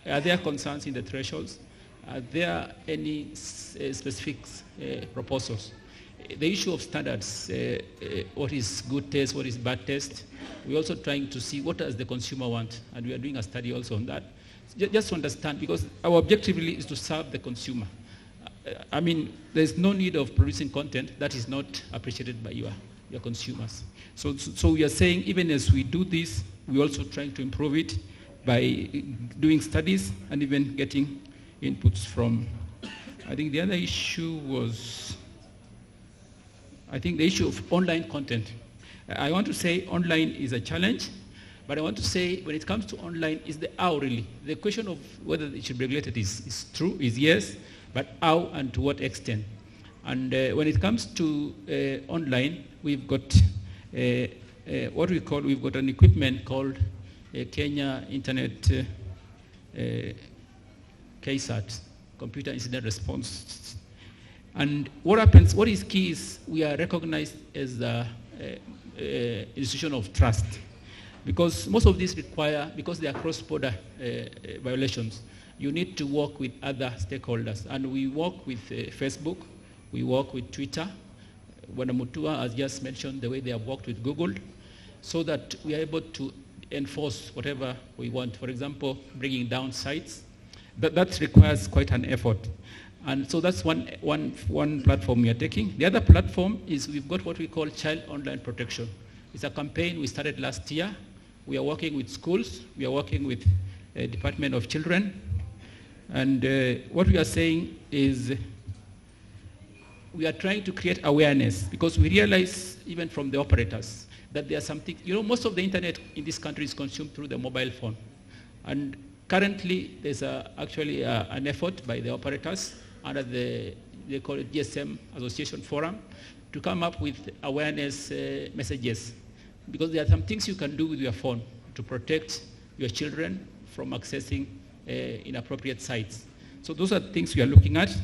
Are there concerns in the thresholds? Are there any specific proposals? The issue of standards, what is good taste, what is bad taste, we're also trying to see what does the consumer want, and we are doing a study also on that. Just to understand, because our objective really is to serve the consumer. I mean, there's no need of producing content that is not appreciated by your consumers. So we are saying, even as we do this, we're also trying to improve it by doing studies and even getting inputs from, I think the other issue was, I think the issue of online content. I want to say online is a challenge, but I want to say when it comes to online, is the how really. The question of whether it should be regulated is true, is yes, but how and to what extent. And when it comes to online, we've got what we call, we've got an equipment called Kenya Internet KSAT, Computer Incident Response. And what happens, what is key is we are recognized as the institution of trust. Because most of these require, because they are cross-border violations, you need to work with other stakeholders. And we work with Facebook, we work with Twitter. Mutua has just mentioned the way they have worked with Google, so that we are able to enforce whatever we want. For example, bringing down sites. That requires quite an effort. And so that's one platform we are taking. The other platform is we've got what we call Child Online Protection. It's a campaign we started last year. We are working with schools. We are working with Department of Children. And what we are saying is we are trying to create awareness, because we realize, even from the operators, that there are something, most of the internet in this country is consumed through the mobile phone. And currently, there's actually an effort by the operators under they call it GSM Association Forum, to come up with awareness messages. Because there are some things you can do with your phone to protect your children from accessing inappropriate sites. So those are things we are looking at.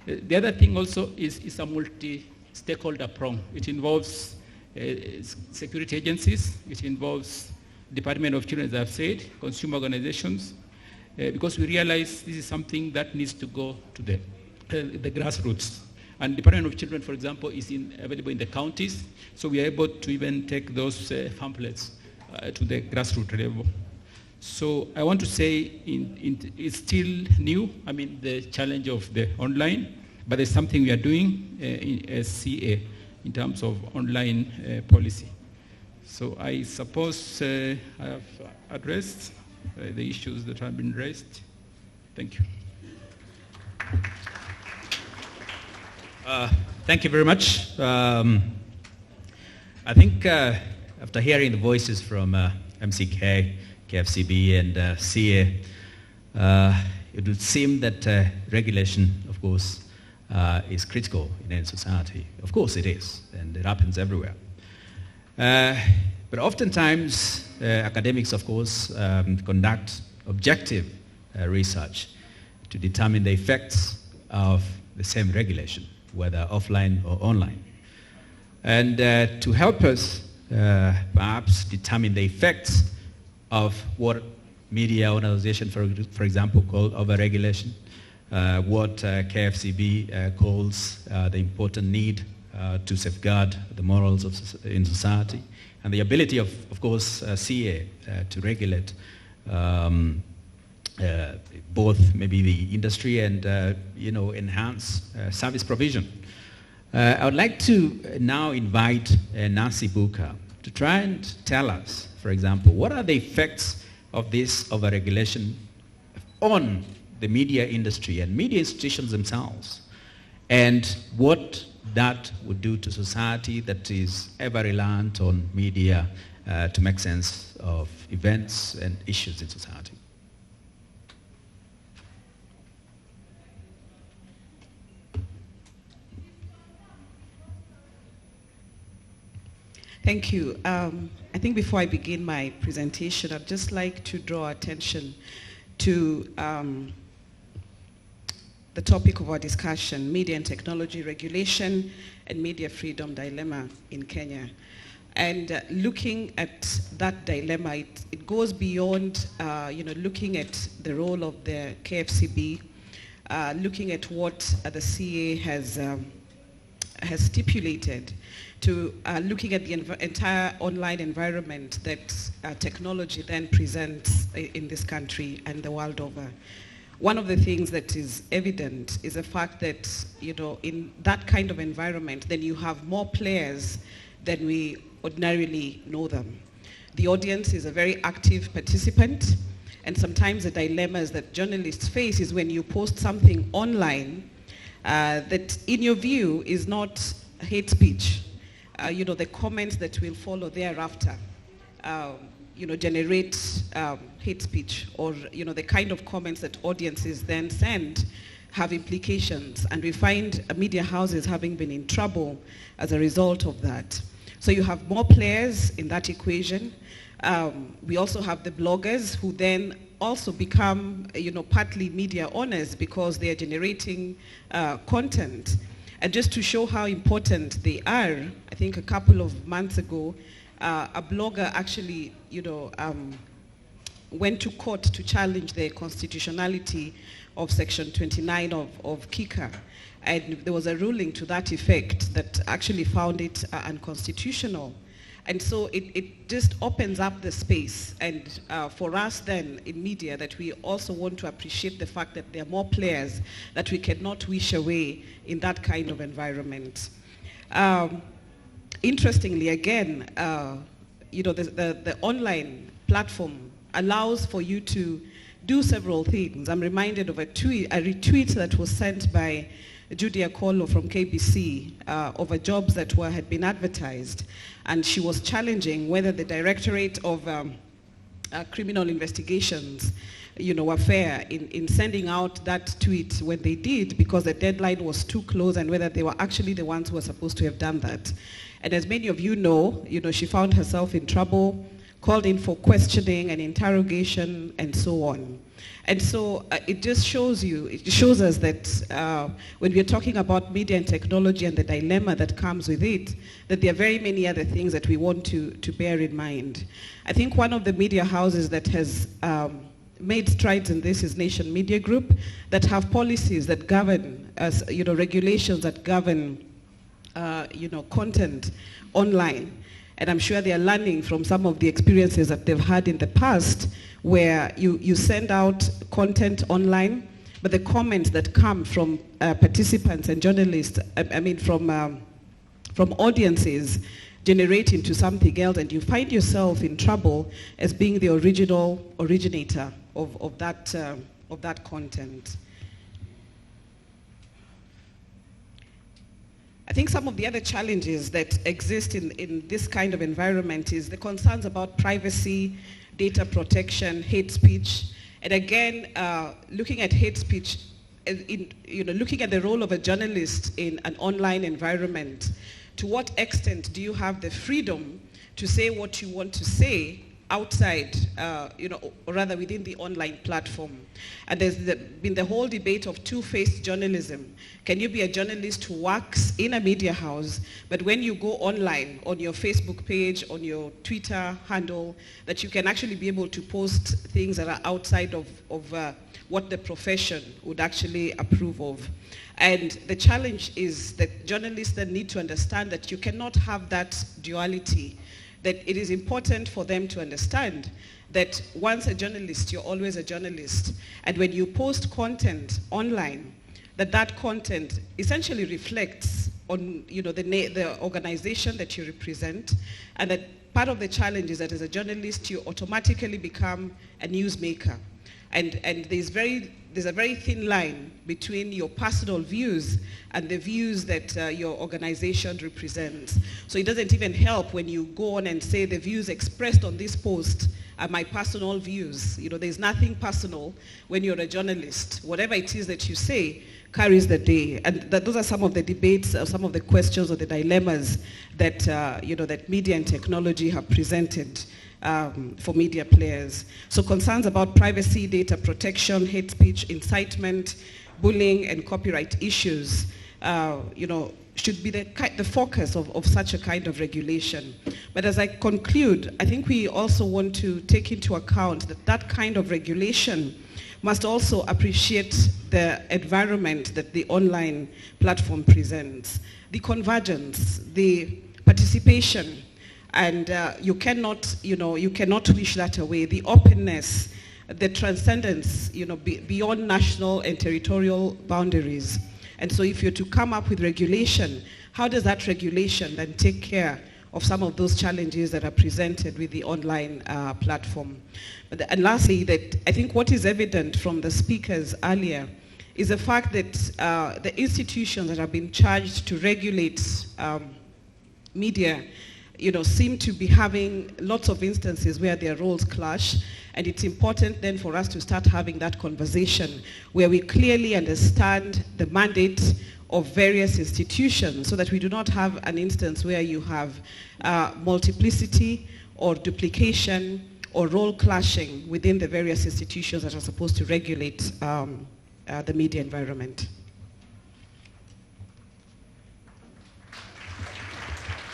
The other thing also is a multi-stakeholder prong. It involves security agencies. It involves Department of Children, as I've said, consumer organizations, because we realize this is something that needs to go to the grassroots. And Department of Children, for example, is available in the counties, so we are able to even take those pamphlets to the grassroots level. So I want to say it's still new, the challenge of the online, but there's something we are doing as CA in terms of online policy. So I suppose I have addressed the issues that have been raised. Thank you. Thank you very much. I think after hearing the voices from MCK, KFCB, and CA, it would seem that regulation, of course, is critical in any society. Of course it is, and it happens everywhere. But oftentimes, academics, of course, conduct objective research to determine the effects of the same regulation, whether offline or online. And to help us perhaps determine the effects of what media organization, for example, call overregulation, what KFCB calls the important need to safeguard the morals in society, and the ability of course, CA to regulate both maybe the industry and enhance service provision. I would like to now invite Nancy Booker to try and tell us, for example, what are the effects of this overregulation on the media industry and media institutions themselves, and what that would do to society that is ever reliant on media to make sense of events and issues in society. Thank you. I think before I begin my presentation, I'd just like to draw attention to the topic of our discussion, media and technology regulation and media freedom dilemma in Kenya. And looking at that dilemma, it goes beyond, looking at the role of the KFCB, looking at what the CA has stipulated, to looking at the entire online environment that technology then presents in this country and the world over. One of the things that is evident is the fact that, in that kind of environment, then you have more players than we ordinarily know them. The audience is a very active participant, and sometimes the dilemmas that journalists face is when you post something online that, in your view, is not hate speech. The comments that will follow thereafter, generate hate speech, or the kind of comments that audiences then send have implications, and we find media houses having been in trouble as a result of that. So you have more players in that equation. We also have the bloggers who then also become, partly media owners because they are generating content. And just to show how important they are, I think a couple of months ago, a blogger actually, went to court to challenge the constitutionality of Section 29 of KICA. And there was a ruling to that effect that actually found it unconstitutional. And so it just opens up the space. And for us then in media, that we also want to appreciate the fact that there are more players that we cannot wish away in that kind of environment. Interestingly, again, the online platform allows for you to do several things. I'm reminded of a retweet that was sent by Judy Akolo from KBC over jobs that had been advertised, and she was challenging whether the Directorate of Criminal Investigations, were fair in sending out that tweet when they did, because the deadline was too close, and whether they were actually the ones who were supposed to have done that. And as many of you know, she found herself in trouble, called in for questioning and interrogation, and so on. And so it just shows us that when we're talking about media and technology and the dilemma that comes with it, that there are very many other things that we want to bear in mind. I think one of the media houses that has made strides in this is Nation Media Group, that have policies that govern, regulations that govern, content online. And I'm sure they are learning from some of the experiences that they've had in the past, where you send out content online, but the comments that come from participants and journalists, from audiences, generate into something else, and you find yourself in trouble as being the originator of that content. I think some of the other challenges that exist in this kind of environment is the concerns about privacy, data protection, hate speech. And again, looking at hate speech, looking at the role of a journalist in an online environment, to what extent do you have the freedom to say what you want to say outside, or rather within the online platform? And there's been the whole debate of two-faced journalism. Can you be a journalist who works in a media house, but when you go online, on your Facebook page, on your Twitter handle, that you can actually be able to post things that are outside of what the profession would actually approve of? And the challenge is that journalists then need to understand that you cannot have that duality, that it is important for them to understand that once a journalist, you're always a journalist. And when you post content online, that content essentially reflects on the organization that you represent, and that part of the challenge is that as a journalist, you automatically become a newsmaker. And there's a very thin line between your personal views and the views that your organization represents. So it doesn't even help when you go on and say the views expressed on this post are my personal views. There's nothing personal when you're a journalist. Whatever it is that you say carries the day. And those are some of the debates, some of the questions or the dilemmas that, that media and technology have presented for media players. So concerns about privacy, data protection, hate speech, incitement, bullying, and copyright issues, should be the focus of such a kind of regulation. But as I conclude, I think we also want to take into account that that kind of regulation must also appreciate the environment that the online platform presents, the convergence, the participation, and you cannot wish that away. The openness, the transcendence, beyond national and territorial boundaries. And so if you're to come up with regulation, how does that regulation then take care of some of those challenges that are presented with the online platform? And lastly, that I think what is evident from the speakers earlier is the fact that the institutions that have been charged to regulate media seem to be having lots of instances where their roles clash, and it's important then for us to start having that conversation where we clearly understand the mandate of various institutions so that we do not have an instance where you have multiplicity or duplication or role clashing within the various institutions that are supposed to regulate the media environment.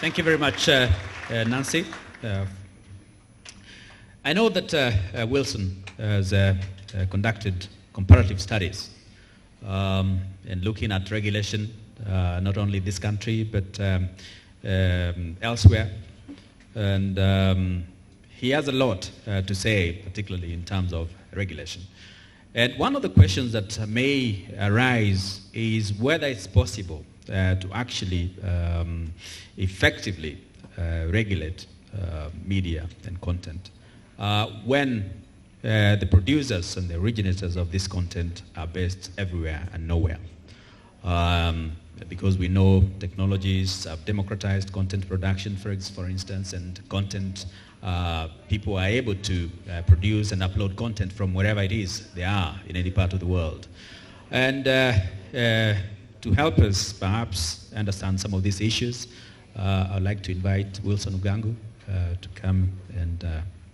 Thank you very much, Nancy. I know that Wilson has conducted comparative studies and looking at regulation, not only this country, but elsewhere. And he has a lot to say, particularly in terms of regulation. And one of the questions that may arise is whether it's possible to actually effectively regulate media and content when the producers and the originators of this content are based everywhere and nowhere. Because we know technologies have democratized content production, for instance, and content, people are able to produce and upload content from wherever it is they are in any part of the world. And to help us perhaps understand some of these issues, I'd like to invite Wilson Ugangu to come and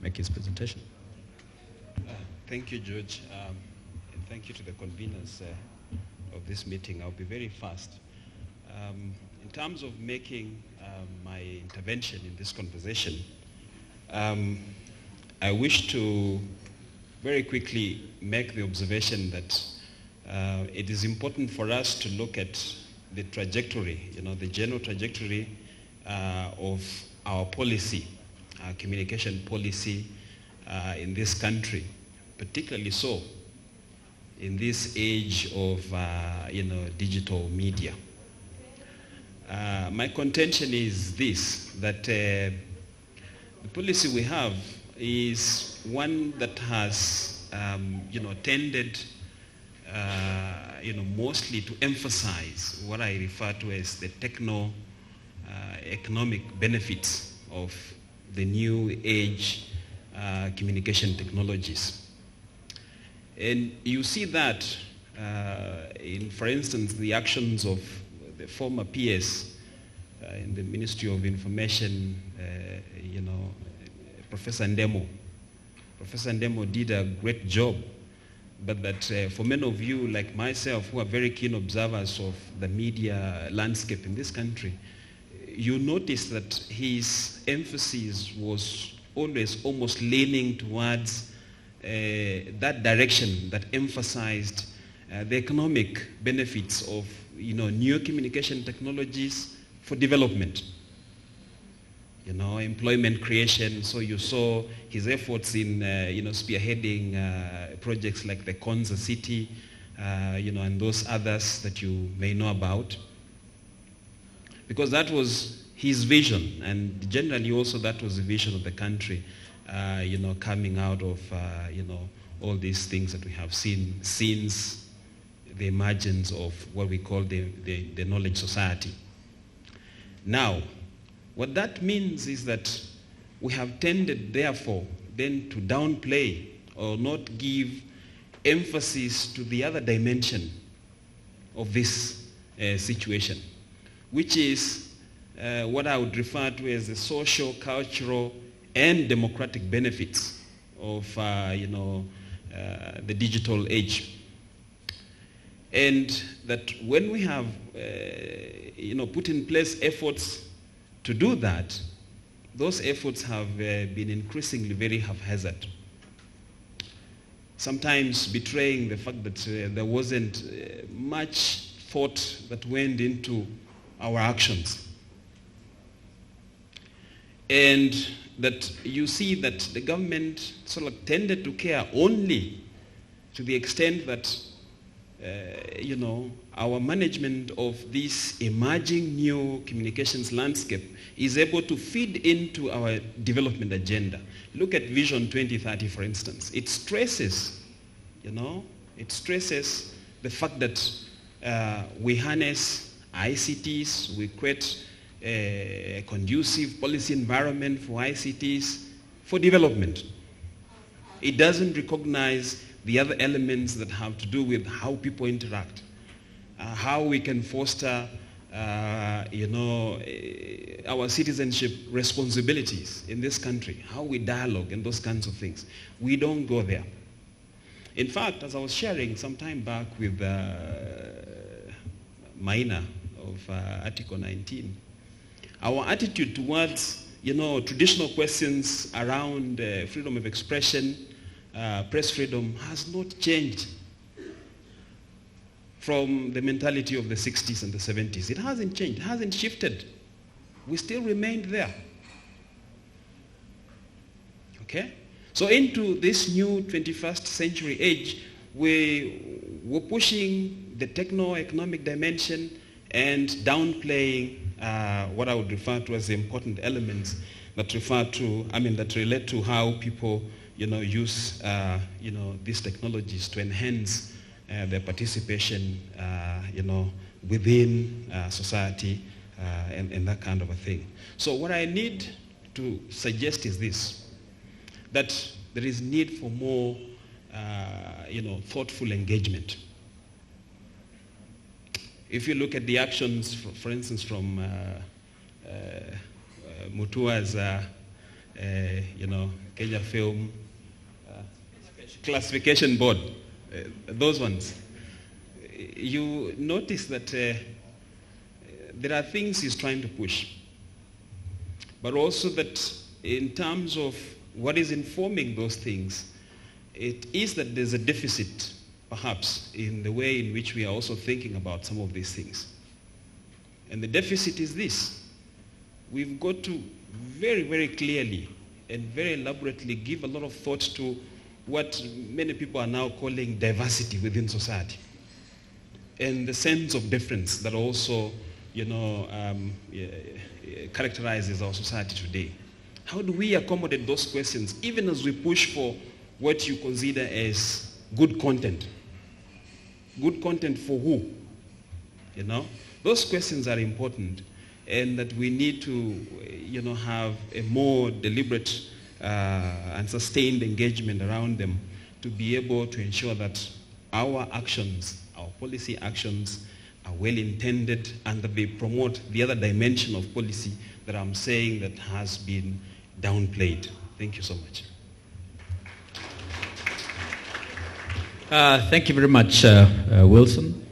make his presentation. Thank you, George, and thank you to the conveners of this meeting. I'll be very fast. In terms of making my intervention in this conversation, I wish to very quickly make the observation that it is important for us to look at the trajectory, the general trajectory of our policy, our communication policy in this country, particularly so in this age of digital media. My contention is this, that the policy we have is one that has tended mostly to emphasize what I refer to as the economic benefits of the new age communication technologies. And you see that in, for instance, the actions of the former PS in the Ministry of Information, Professor Ndemo. Professor Ndemo did a great job, but that for many of you like myself who are very keen observers of the media landscape in this country, you notice that his emphasis was always almost leaning towards that direction that emphasized the economic benefits of new communication technologies for development, employment creation. So you saw his efforts in spearheading projects like the Konza City, and those others that you may know about, because that was his vision, and generally also that was the vision of the country, coming out of all these things that we have seen since the emergence of what we call the knowledge society. Now, what that means is that we have tended, therefore, then to downplay or not give emphasis to the other dimension of this situation, which is what I would refer to as the social, cultural, and democratic benefits of the digital age. And that when we have put in place efforts to do that, those efforts have been increasingly very haphazard. Sometimes betraying the fact that there wasn't much thought that went into our actions. And that you see that the government sort of tended to care only to the extent that our management of this emerging new communications landscape is able to feed into our development agenda. Look at Vision 2030, for instance. It stresses, the fact that we harness ICTs, we create a conducive policy environment for ICTs for development. It doesn't recognize the other elements that have to do with how people interact, how we can foster, our citizenship responsibilities in this country, how we dialogue and those kinds of things. We don't go there. In fact, as I was sharing some time back with Maina of Article 19, our attitude towards, traditional questions around freedom of expression, press freedom has not changed from the mentality of the 60s and the 70s. It hasn't changed. It hasn't shifted. We still remained there. Okay? So into this new 21st century age, we're pushing the techno-economic dimension and downplaying what I would refer to as the important elements that relate to how people use these technologies to enhance their participation within society and that kind of a thing. So what I need to suggest is this, that there is need for more thoughtful engagement. If you look at the actions, for instance, from Mutua's Kenya Film Classification Board, those ones, you notice that there are things he's trying to push, but also that in terms of what is informing those things, it is that there's a deficit, perhaps, in the way in which we are also thinking about some of these things. And the deficit is this. We've got to very, very clearly and very elaborately give a lot of thought to what many people are now calling diversity within society, and the sense of difference that also, characterizes our society today. How do we accommodate those questions, even as we push for what you consider as good content? Good content for who? Those questions are important, and that we need to, have a more deliberate and sustained engagement around them to be able to ensure that our actions, our policy actions, are well intended and that they promote the other dimension of policy that I'm saying that has been downplayed. Thank you so much. Thank you very much, Wilson.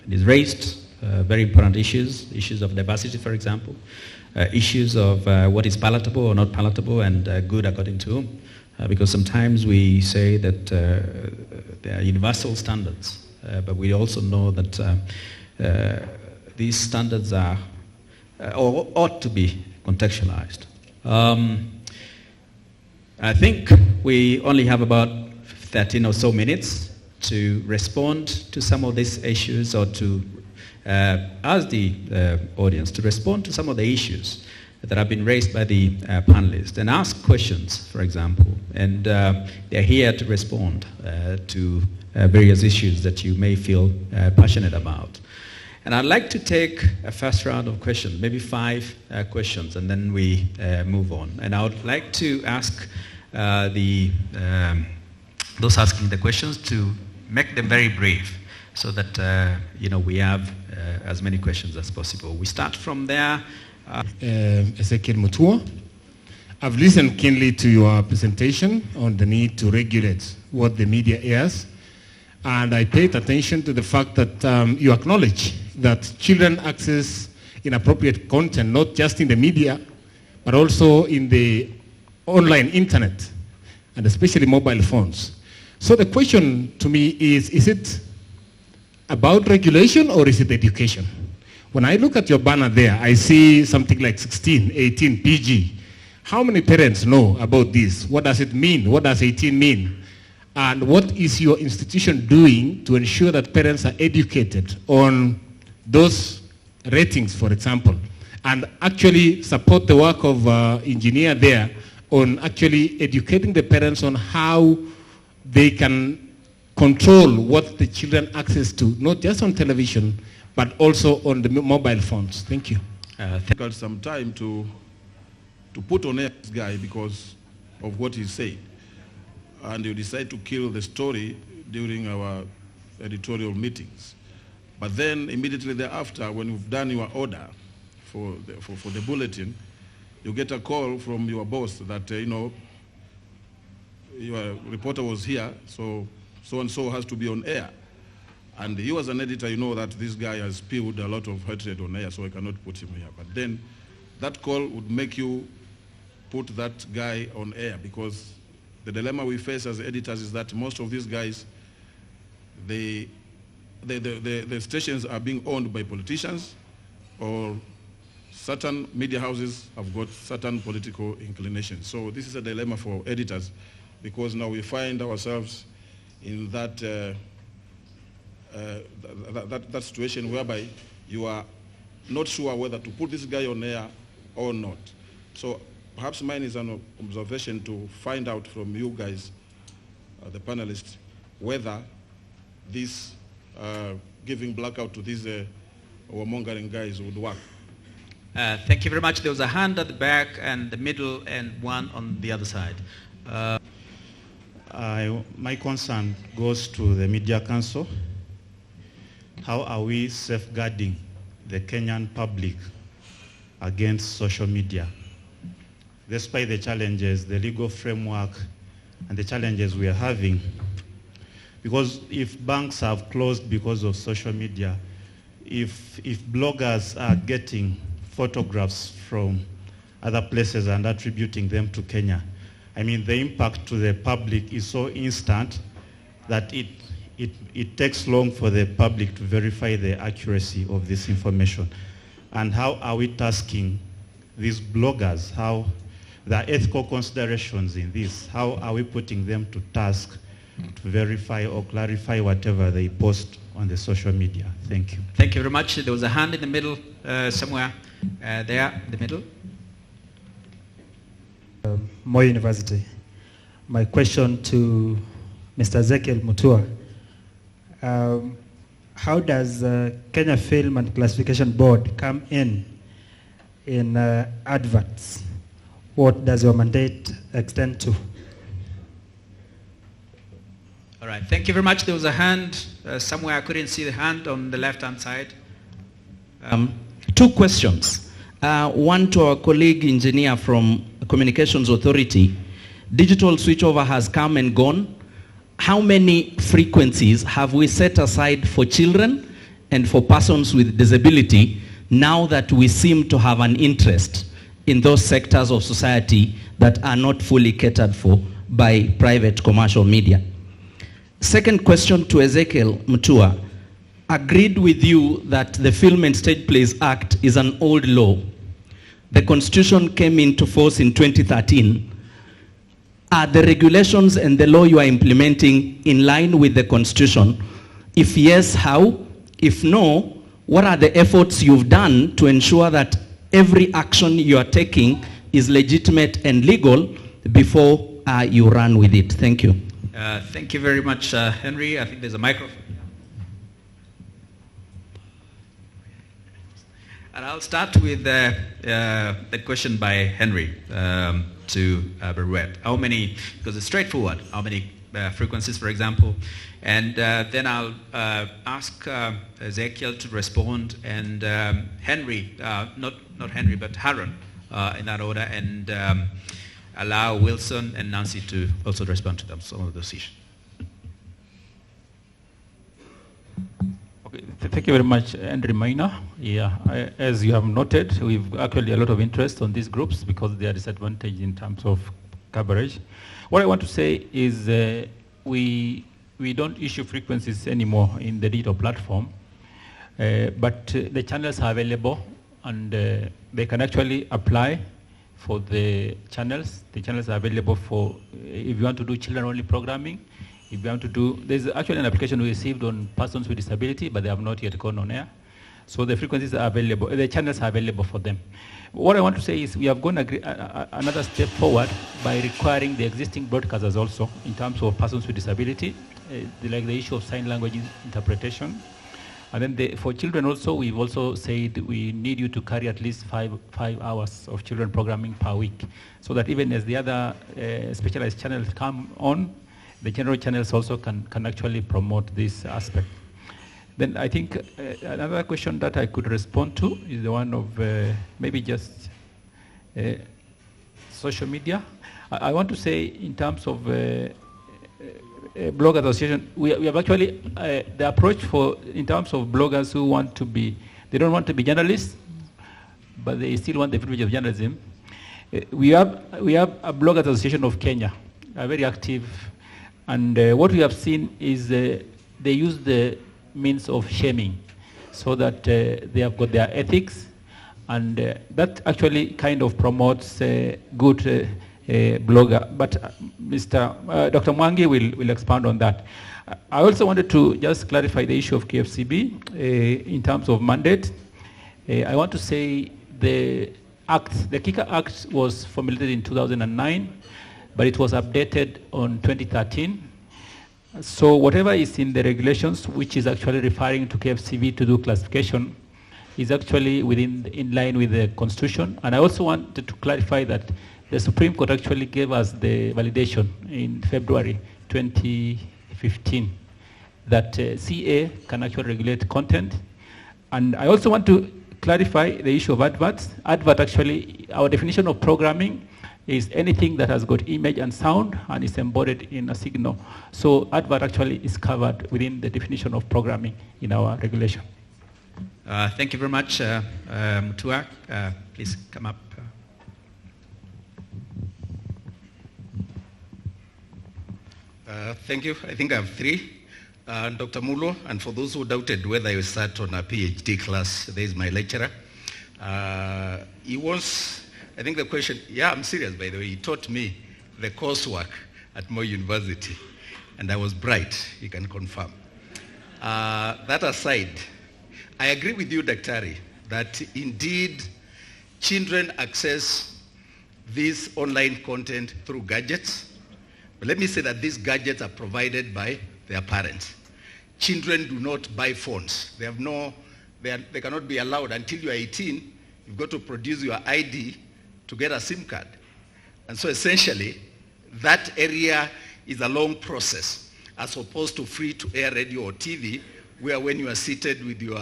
It is raised very important issues of diversity, for example, issues of what is palatable or not palatable and good according to whom. Because sometimes we say that there are universal standards, but we also know that these standards are or ought to be contextualized. I think we only have about 13 or so minutes to respond to some of these issues, or to ask the audience to respond to some of the issues that have been raised by the panelists, and ask questions, for example. And they're here to respond to various issues that you may feel passionate about. And I'd like to take a first round of questions, maybe 5 questions, and then we move on. And I would like to ask those asking the questions to make them very brief, so that we have as many questions as possible. We start from there. Ezekiel Mutua. I've listened keenly to your presentation on the need to regulate what the media airs. And I paid attention to the fact that you acknowledge that children access inappropriate content, not just in the media, but also in the online internet, and especially mobile phones. So the question to me is it about regulation or is it education? When I look at your banner there, I see something like 16, 18, PG. How many parents know about this? What does it mean? What does 18 mean? And what is your institution doing to ensure that parents are educated on those ratings, for example, and actually support the work of engineer there on actually educating the parents on how they can control what the children access to, not just on television, but also on the mobile phones. Thank you. I've got some time to put on air this guy because of what he said. And you decide to kill the story during our editorial meetings. But then immediately thereafter, when you've done your order for the bulletin, you get a call from your boss that, your reporter was here, so-and-so has to be on air. And you as an editor, you know that this guy has spewed a lot of hatred on air, so I cannot put him here. But then that call would make you put that guy on air, because the dilemma we face as editors is that most of these guys, the stations are being owned by politicians, or certain media houses have got certain political inclinations. So this is a dilemma for editors, because now we find ourselves in that situation whereby you are not sure whether to put this guy on air or not. So perhaps mine is an observation to find out from you guys, the panelists, whether this giving blackout to these warmongering guys would work. Thank you very much. There was a hand at the back and the middle and one on the other side. My concern goes to the Media Council. How are we safeguarding the Kenyan public against social media? Despite the challenges, the legal framework, and the challenges we are having, because if banks have closed because of social media, if bloggers are getting photographs from other places and attributing them to Kenya, I mean, the impact to the public is so instant that it takes long for the public to verify the accuracy of this information. And how are we tasking these bloggers? How the ethical considerations in this, how are we putting them to task to verify or clarify whatever they post on the social media? Thank you. Thank you very much. There was a hand in the middle somewhere. There, in the middle. Moi University. My question to Mr. Ezekiel Mutua. How does Kenya Film and Classification Board come in adverts? What does your mandate extend to? All right, thank you very much. There was a hand somewhere. I couldn't see the hand on the left-hand side. Two questions. One to our colleague engineer from Communications Authority. Digital switchover has come and gone. How many frequencies have we set aside for children and for persons with disability now that we seem to have an interest in those sectors of society that are not fully catered for by private commercial media? Second question to Ezekiel Mutua. Agreed with you that the Film and Stage Plays Act is an old law. The Constitution came into force in 2013. Are the regulations and the law you are implementing in line with the Constitution? If yes, how? If no, what are the efforts you've done to ensure that every action you are taking is legitimate and legal before you run with it? Thank you. Thank you very much, Henry. I think there's a microphone. And I'll start with the question by Henry to Barouet. How many, because it's straightforward, how many frequencies, for example? And then I'll ask Ezekiel to respond, and Henry, not Henry, but Haron in that order, and allow Wilson and Nancy to also respond to them, some of those issues. Thank you very much, Andrew Minor. Yeah, as you have noted, we've actually a lot of interest on these groups because they are disadvantaged in terms of coverage. What I want to say is we don't issue frequencies anymore in the digital platform, but the channels are available and they can actually apply for the channels. The channels are available for, if you want to do children-only programming, if you want to do, there's actually an application we received on persons with disability, but they have not yet gone on air. So the frequencies are available, the channels are available for them. What I want to say is we have gone another step forward by requiring the existing broadcasters also in terms of persons with disability, like the issue of sign language interpretation. And then for children also, we've also said we need you to carry at least five hours of children programming per week, so that even as the other specialized channels come on, the general channels also can actually promote this aspect. Then I think another question that I could respond to is the one of maybe just social media. I want to say in terms of blog association, we have actually, the approach for, in terms of bloggers who want to be, they don't want to be journalists, but they still want the privilege of journalism. We have a Bloggers Association of Kenya, very active, and what we have seen is they use the means of shaming so that they have got their ethics, and that actually kind of promotes good blogger. But Dr. Mwangi will expand on that. I also wanted to just clarify the issue of KFCB in terms of mandate. I want to say the Kika Act was formulated in 2009, but it was updated on 2013. So whatever is in the regulations, which is actually referring to KFCB to do classification, is actually in line with the Constitution. And I also wanted to clarify that the Supreme Court actually gave us the validation in February 2015 that CA can actually regulate content. And I also want to clarify the issue of adverts. Advert actually, our definition of programming is anything that has got image and sound and is embodied in a signal. So advert actually is covered within the definition of programming in our regulation. Thank you very much, Mutua. Please come up. Thank you. I think I have three. Dr. Mulo, and for those who doubted whether I sat on a PhD class, there is my lecturer. He was, I think the question, yeah, I'm serious by the way, he taught me the coursework at Moi University, and I was bright, he can confirm. That aside, I agree with you, Daktari, that indeed children access this online content through gadgets. But let me say that these gadgets are provided by their parents. Children do not buy phones. They cannot be allowed until you are 18. You've got to produce your ID to get a SIM card. And so essentially, that area is a long process, as opposed to free-to-air radio or TV, where when you are seated with your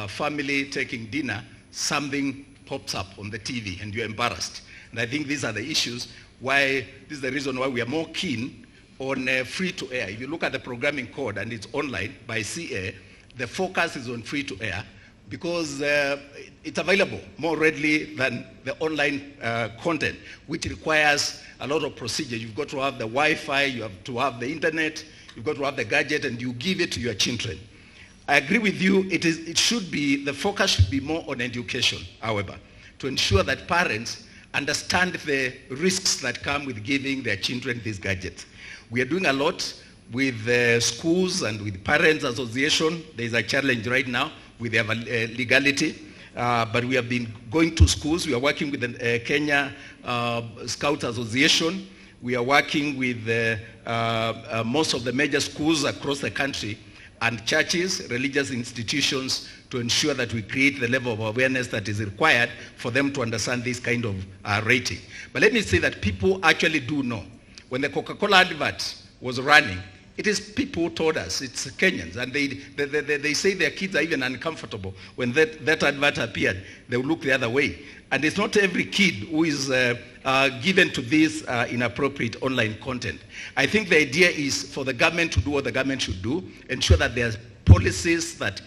family taking dinner, something pops up on the TV and you're embarrassed. And I think these are the issues why, this is the reason why we are more keen on free-to-air. If you look at the programming code and it's online by CA, the focus is on free-to-air because it's available more readily than the online content, which requires a lot of procedure. You've got to have the Wi-Fi, you have to have the internet, you've got to have the gadget, and you give it to your children. I agree with you, it should be, the focus should be more on education, however, to ensure that parents understand the risks that come with giving their children these gadgets. We are doing a lot with schools and with parents association. There is a challenge right now with their legality, but we have been going to schools. We are working with the Kenya Scouts Association. We are working with most of the major schools across the country and churches, religious institutions, to ensure that we create the level of awareness that is required for them to understand this kind of rating. But let me say that people actually do know. When the Coca-Cola advert was running, it is people who told us, it's Kenyans, and they say their kids are even uncomfortable. When that advert appeared, they will look the other way. And it's not every kid who is given to this inappropriate online content. I think the idea is for the government to do what the government should do, ensure that there's policies that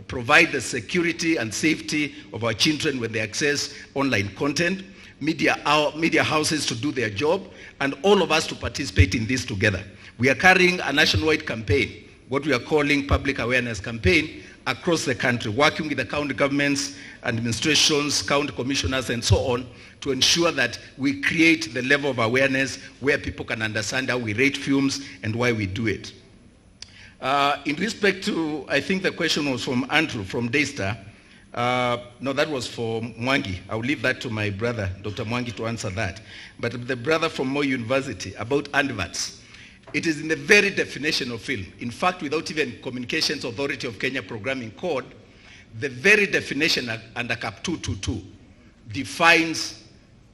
provide the security and safety of our children when they access online content, media houses to do their job, and all of us to participate in this together. We are carrying a nationwide campaign, what we are calling public awareness campaign, across the country, working with the county governments, administrations, county commissioners, and so on, to ensure that we create the level of awareness where people can understand how we rate films and why we do it. In respect to, I think the question was from Andrew, from Daystar. No, that was for Mwangi. I'll leave that to my brother, Dr. Mwangi, to answer that. But the brother from Moi University, about adverts. It is in the very definition of film. In fact, without even Communications Authority of Kenya Programming Code, the very definition under Cap 222 defines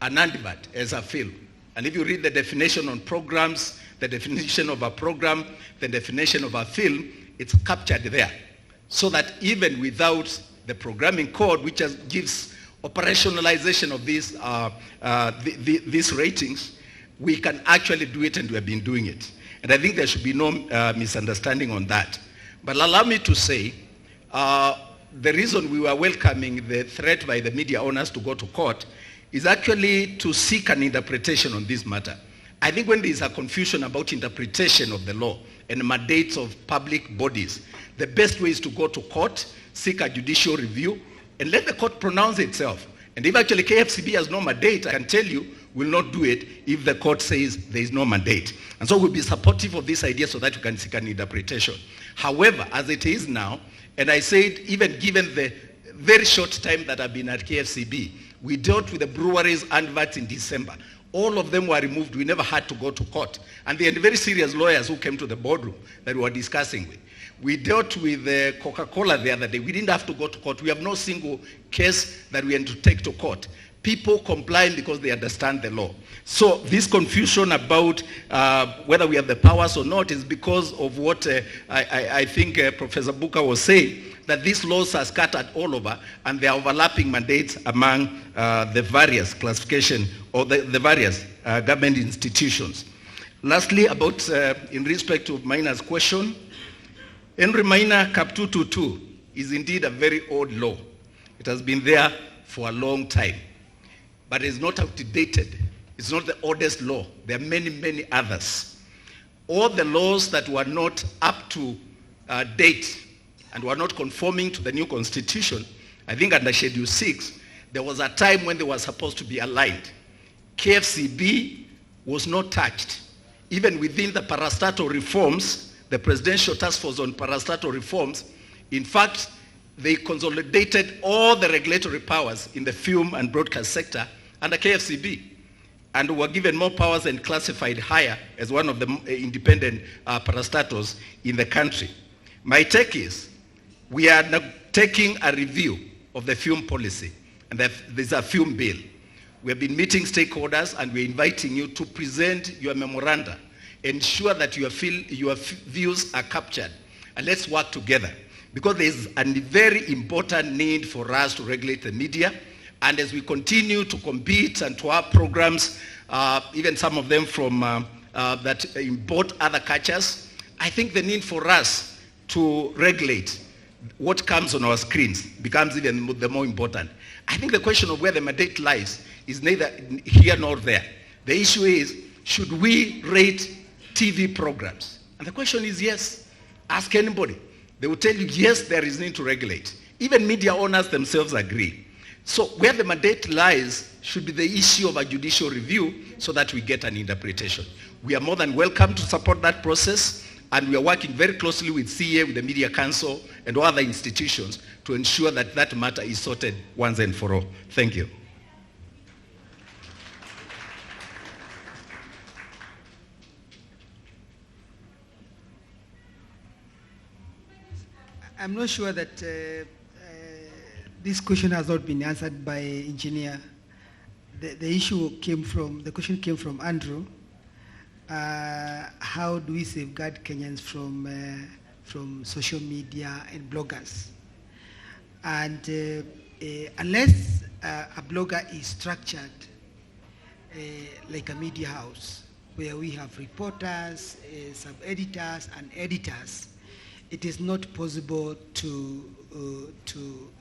an advert as a film. And if you read the definition on programs, the definition of a program, the definition of a film, it's captured there. So that even without the programming code, which gives operationalization of these ratings, we can actually do it, and we have been doing it. And I think there should be no misunderstanding on that. But allow me to say, the reason we were welcoming the threat by the media owners to go to court is actually to seek an interpretation on this matter. I think when there is a confusion about interpretation of the law and mandates of public bodies, the best way is to go to court, seek a judicial review, and let the court pronounce itself. And if actually KFCB has no mandate, I can tell you, will not do it if the court says there is no mandate. And so we'll be supportive of this idea so that we can seek an interpretation. However, as it is now, and I said even given the very short time that I've been at KFCB, we dealt with the breweries adverts in December. All of them were removed. We never had to go to court. And they had very serious lawyers who came to the boardroom that we were discussing with. We dealt with Coca-Cola the other day. We didn't have to go to court. We have no single case that we had to take to court. People comply because they understand the law. So this confusion about whether we have the powers or not is because of what I think Professor Buka was saying, that these laws are scattered all over and there are overlapping mandates among the various classification or the various government institutions. Lastly, about in respect to Miner's question, Henry Miner Cap 222 is indeed a very old law. It has been there for a long time. But it's not outdated. It's not the oldest law. There are many, many others. All the laws that were not up to date and were not conforming to the new constitution, I think under Schedule 6, there was a time when they were supposed to be aligned. KFCB was not touched. Even within the parastatal reforms, the Presidential Task Force on Parastatal Reforms, in fact, they consolidated all the regulatory powers in the film and broadcast sector under KFCB, and were given more powers and classified higher as one of the independent parastatals in the country. My take is, we are now taking a review of the film policy, and there's a film bill. We have been meeting stakeholders, and we're inviting you to present your memoranda, ensure that your views are captured, and let's work together. Because there's a very important need for us to regulate the media. And as we continue to compete and to have programs, even some of them from that import other cultures, I think the need for us to regulate what comes on our screens becomes even the more important. I think the question of where the mandate lies is neither here nor there. The issue is, should we rate TV programs? And the question is yes. Ask anybody. They will tell you, yes, there is need to regulate. Even media owners themselves agree. So where the mandate lies should be the issue of a judicial review so that we get an interpretation. We are more than welcome to support that process, and we are working very closely with CA, with the Media Council, and other institutions to ensure that that matter is sorted once and for all. Thank you. I'm not sure that this question has not been answered by engineer. The question came from Andrew. How do we safeguard Kenyans from social media and bloggers? And unless a blogger is structured like a media house, where we have reporters, sub-editors, and editors, it is not possible to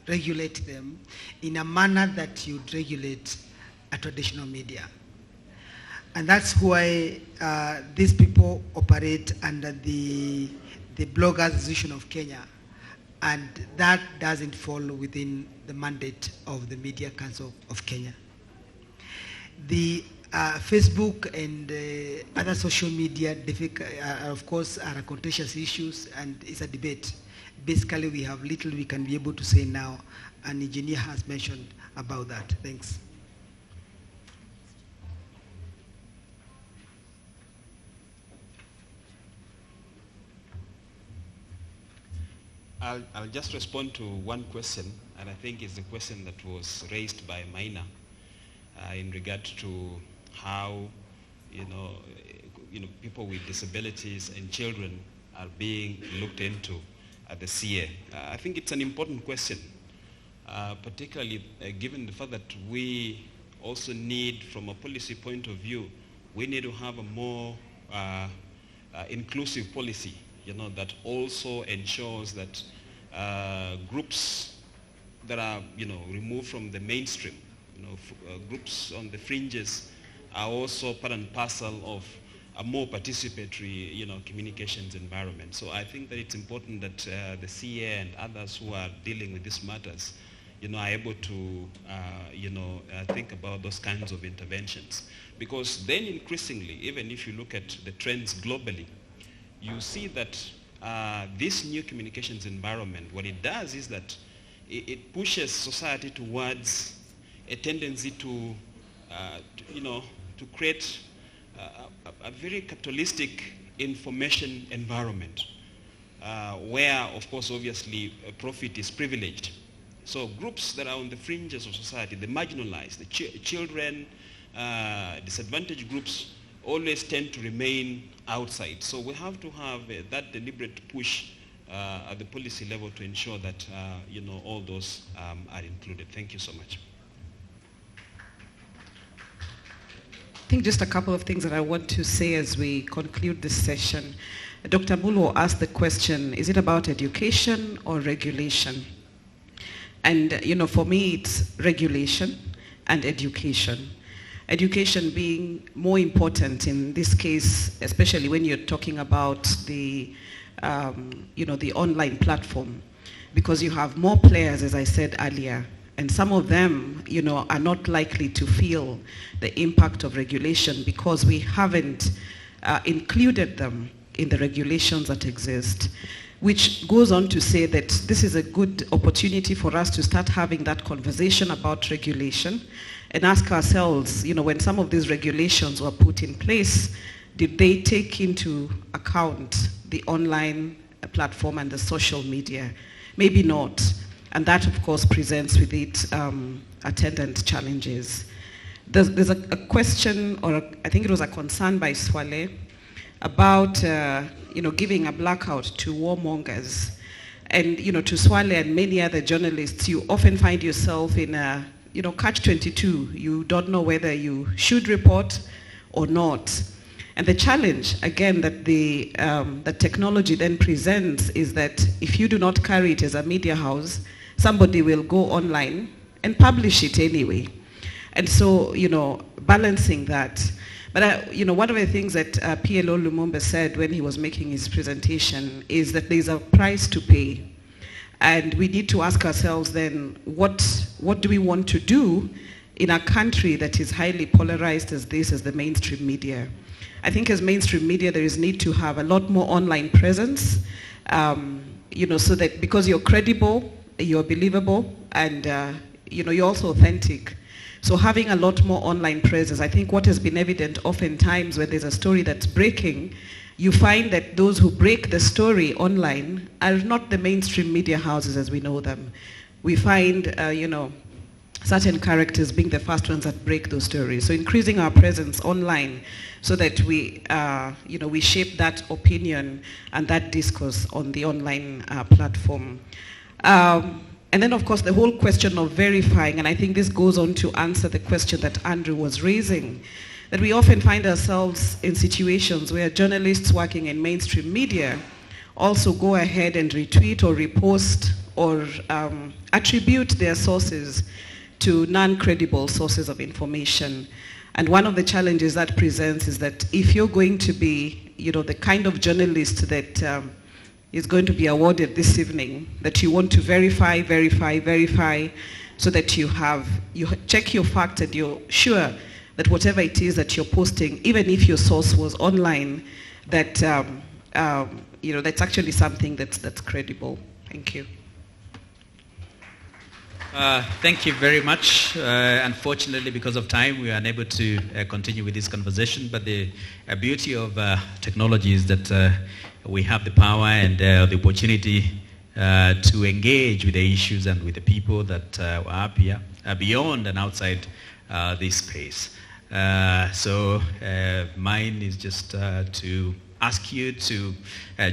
regulate them in a manner that you'd regulate a traditional media. And that's why these people operate under the Bloggers Association of Kenya, and that doesn't fall within the mandate of the Media Council of Kenya. The Facebook and other social media, of course, are contentious issues, and it's a debate. Basically, we have little we can be able to say now, and engineer has mentioned about that. Thanks. I'll just respond to one question, and I think it's the question that was raised by Maina in regard to how people with disabilities and children are being looked into at the CA. I think it's an important question, particularly given the fact that we also need, from a policy point of view, we need to have a more inclusive policy, that also ensures that groups that are, removed from the mainstream, groups on the fringes are also part and parcel of a more participatory, communications environment. So I think that it's important that the CA and others who are dealing with these matters, are able to, think about those kinds of interventions. Because then increasingly, even if you look at the trends globally, you see that this new communications environment, what it does is that it pushes society towards a tendency to create a very capitalistic information environment where, of course, obviously, profit is privileged. So groups that are on the fringes of society, the marginalized, the children, disadvantaged groups, always tend to remain outside. So we have to have that deliberate push at the policy level to ensure that all those are included. Thank you so much. I think just a couple of things that I want to say as we conclude this session. Dr. Mulo asked the question, is it about education or regulation? And for me, it's regulation and education. Education being more important in this case, especially when you're talking about the, the online platform, because you have more players, as I said earlier, and some of them, are not likely to feel the impact of regulation because we haven't included them in the regulations that exist, which goes on to say that this is a good opportunity for us to start having that conversation about regulation and ask ourselves, when some of these regulations were put in place, did they take into account the online platform and the social media? Maybe not. And that, of course, presents with it attendant challenges. There's a question, or I think it was a concern by Swale, about giving a blackout to warmongers. And to Swale and many other journalists, you often find yourself in a catch-22. You don't know whether you should report or not. And the challenge, again, that the technology then presents is that if you do not carry it as a media house, somebody will go online and publish it anyway. And so, balancing that. But, one of the things that PLO Lumumba said when he was making his presentation is that there's a price to pay. And we need to ask ourselves then, what do we want to do in a country that is highly polarized as the mainstream media? I think as mainstream media, there is need to have a lot more online presence, so that because you're credible, you're believable, and you're also authentic. So having a lot more online presence, I think what has been evident oftentimes when there's a story that's breaking, you find that those who break the story online are not the mainstream media houses as we know them. We find, certain characters being the first ones that break those stories. So increasing our presence online so that we, we shape that opinion and that discourse on the online platform. And then, of course, the whole question of verifying, and I think this goes on to answer the question that Andrew was raising, that we often find ourselves in situations where journalists working in mainstream media also go ahead and retweet or repost or attribute their sources to non-credible sources of information. And one of the challenges that presents is that if you're going to be, the kind of journalist that is going to be awarded this evening, that you want to verify, so that you check your fact and you're sure that whatever it is that you're posting, even if your source was online, that that's actually something that's credible. Thank you. Thank you very much. Unfortunately, because of time, we are unable to continue with this conversation. But the beauty of technology is that we have the power and the opportunity to engage with the issues and with the people that are up here, beyond and outside this space. So mine is just to ask you to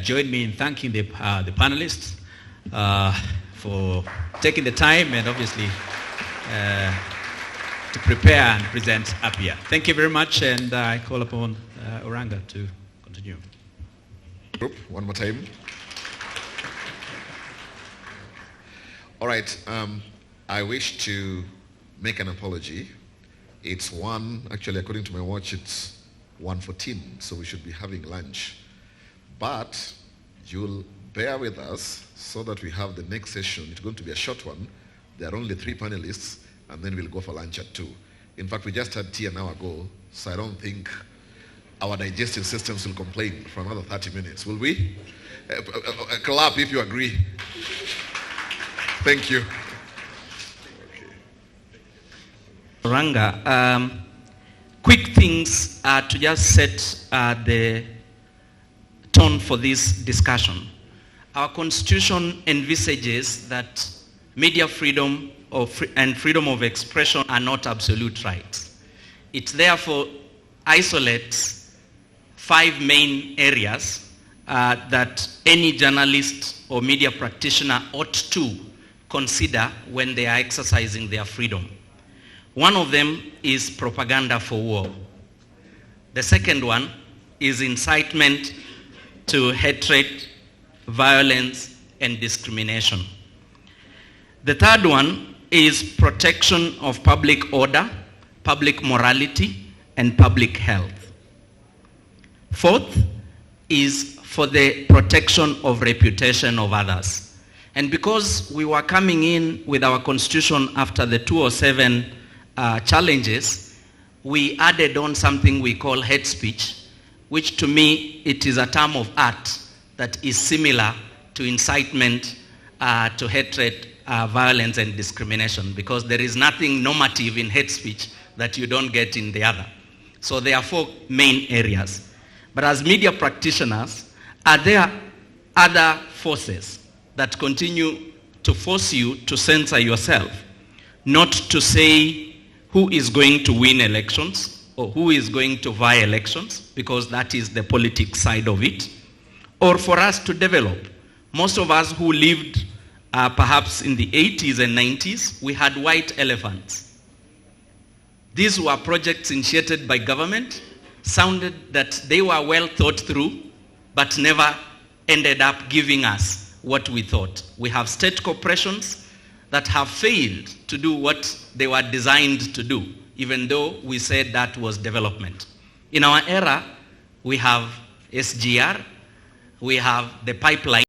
join me in thanking the panelists for taking the time and obviously to prepare and present up here. Thank you very much, and I call upon Oranga to continue. Group, one more time. All right, I wish to make an apology. It's actually according to my watch, it's 1:14, so we should be having lunch. But you'll bear with us so that we have the next session. It's going to be a short one. There are only 3 panelists, and then we'll go for lunch at 2. In fact, we just had tea an hour ago, so I don't think our digestive systems will complain for another 30 minutes. Will we? Clap if you agree. Thank you. Ranga, quick things to just set the tone for this discussion. Our constitution envisages that media freedom and freedom of expression are not absolute rights. It therefore isolates 5 main areas that any journalist or media practitioner ought to consider when they are exercising their freedom. One of them is propaganda for war. The second one is incitement to hatred, violence, and discrimination. The third one is protection of public order, public morality, and public health. Fourth is for the protection of reputation of others. And because we were coming in with our constitution after the 207 challenges, we added on something we call hate speech, which to me, it is a term of art that is similar to incitement to hatred, violence, and discrimination, because there is nothing normative in hate speech that you don't get in the other. So there are 4 main areas. But as media practitioners, are there other forces that continue to force you to censor yourself, not to say who is going to win elections or who is going to vie elections, because that is the politics side of it, or for us to develop? Most of us who lived perhaps in the 80s and 90s, we had white elephants. These were projects initiated by government, sounded that they were well thought through, but never ended up giving us what we thought. We have state corporations that have failed to do what they were designed to do, even though we said that was development. In our era, we have SGR, we have the pipeline.